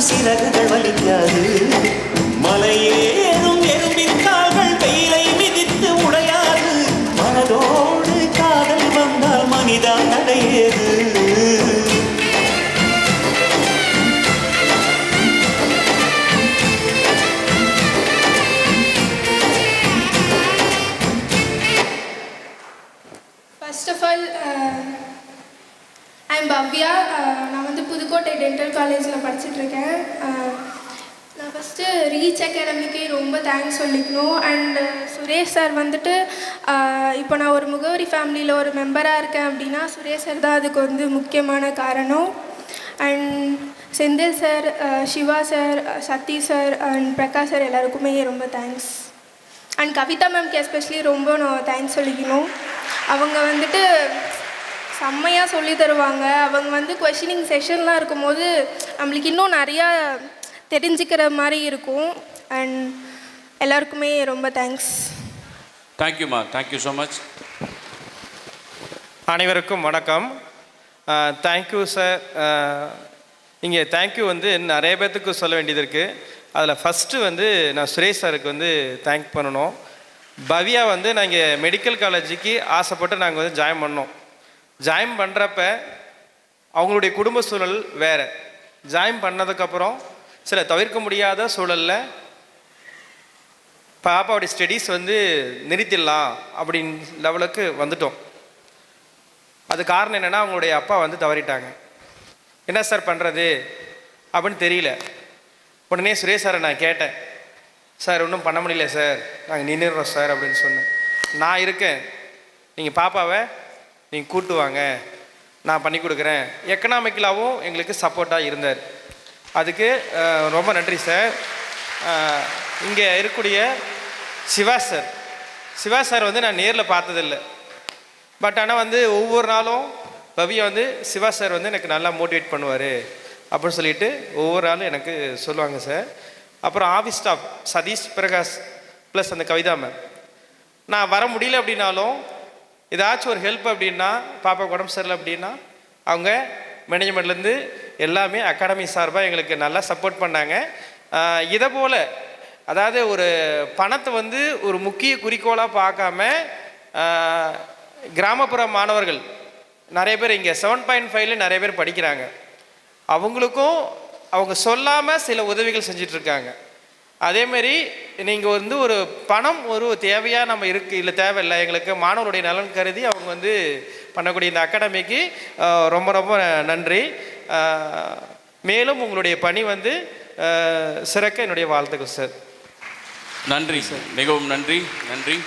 சிறகுகள் வலிக்காது. மலையேறும் எறும்பின் கால்கள் வெயிலை மிதித்து உடையாது. மனதோடு காதல் வந்தால் மனிதா தடையேது. First of all, I'm Bhavya. நான் வந்து புதுக்கோட்டை டென்டல் காலேஜில் படிச்சுட்ருக்கேன். நான் ஃபஸ்ட்டு ரீச் அகாடமிக்கு ரொம்ப தேங்க்ஸ் சொல்லிக்கணும். அண்ட் சுரேஷ் சார் வந்துட்டு இப்போ நான் ஒரு முகவரி ஃபேமிலியில் ஒரு மெம்பராக இருக்கேன் அப்படின்னா சுரேஷ் சார் தான் அதுக்கு வந்து முக்கியமான காரணம். And Senthil sir, Siva sir, Sathish sir and Prakash sir எல்லாருக்குமே ரொம்ப தேங்க்ஸ். அண்ட் கவிதா மேம்க்கு எஸ்பெஷலி ரொம்ப நான் தேங்க்ஸ் சொல்லிக்கணும். அவங்க வந்துட்டு செம்மையாக சொல்லி தருவாங்க. அவங்க வந்து கொஷினிங் செஷன்லாம் இருக்கும்போது நம்மளுக்கு இன்னும் நிறையா தெரிஞ்சுக்கிற மாதிரி இருக்கும். அண்ட் எல்லாருக்குமே ரொம்ப தேங்க்ஸ். தேங்க்யூம்மா, தேங்க்யூ ஸோ மச். அனைவருக்கும் வணக்கம். Thank you sir. இங்கே தேங்க்யூ வந்து நிறைய பேர்த்துக்கு சொல்ல வேண்டியது இருக்குது. அதில் ஃபஸ்ட்டு வந்து நான் சுரேஷ் சாருக்கு வந்து தேங்க் பண்ணணும். பவ்யா வந்து நாங்கள் மெடிக்கல் காலேஜுக்கு ஆசைப்பட்டு நாங்கள் வந்து ஜாயின் பண்ணோம். ஜாயின் பண்ணுறப்ப அவங்களுடைய குடும்ப சூழல் வேறு. ஜாயின் பண்ணதுக்கப்புறம் சில தவிர்க்க முடியாத சூழலில் பாப்பாவுடைய ஸ்டடீஸ் வந்து நிறுத்திடலாம் அப்படின்னு லெவலுக்கு வந்துட்டோம். அது காரணம் என்னென்னா அவங்களுடைய அப்பா வந்து தவறிட்டாங்க. என்ன சார் பண்ணுறது அப்படின்னு தெரியல. உடனே சுரேஷ் சாரை நான் கேட்டேன், சார் ஒன்றும் பண்ண முடியல சார், நாங்கள் நின்றுடுறோம் சார் அப்படின்னு சொன்னேன். நான் இருக்கேன், நீங்கள் பாப்பாவை நீங்கள் கூட்டு வாங்க, நான் பண்ணி கொடுக்குறேன். எக்கனாமிக்கலாகவும் எங்களுக்கு சப்போர்ட்டாக இருந்தார். அதுக்கு ரொம்ப நன்றி சார். இங்கே இருக்கக்கூடிய சிவா சார் வந்து நான் நேரில் பார்த்ததில்லை. பட் ஆனால் வந்து ஒவ்வொரு நாளும் பவியை வந்து சிவா சார் வந்து எனக்கு நல்லா மோட்டிவேட் பண்ணுவார் அப்படின்னு சொல்லிட்டு ஒவ்வொரு நாளும் எனக்கு சொல்லுவாங்க சார். அப்புறம் office staff Sathish, Prakash plus அந்த கவிதா மேம். நான் வர முடியல அப்படின்னாலும் ஏதாச்சும் ஒரு ஹெல்ப் அப்படின்னா, பாப்பா உடம்பு சரியில்லை அப்படின்னா அவங்க மேனேஜ்மெண்ட்லேருந்து எல்லாமே அகாடமி சார்பாக எங்களுக்கு நல்லா சப்போர்ட் பண்ணாங்க. இதை போல் அதாவது ஒரு பணத்தை வந்து ஒரு முக்கிய குறிக்கோளாக பார்க்காம கிராமப்புற மாணவர்கள் நிறைய பேர் இங்கே 7.5 நிறைய பேர் படிக்கிறாங்க. அவங்களுக்கும் அவங்க சொல்லாமல் சில உதவிகள் செஞ்சிட்ருக்காங்க. அதேமாரி நீங்கள் வந்து ஒரு பணம் ஒரு தேவையாக நம்ம இருக்குது இல்லை தேவையில்லை, எங்களுக்கு மாணவருடைய நலன் கருதி அவங்க வந்து பண்ணக்கூடிய இந்த அகாடமிக்கு ரொம்ப ரொம்ப நன்றி. மேலும் உங்களுடைய பணி வந்து சிறக்க என்னுடைய வாழ்த்துக்கள் சார். நன்றி சார், மிகவும் நன்றி. நன்றி,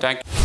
தேங்க்யூ.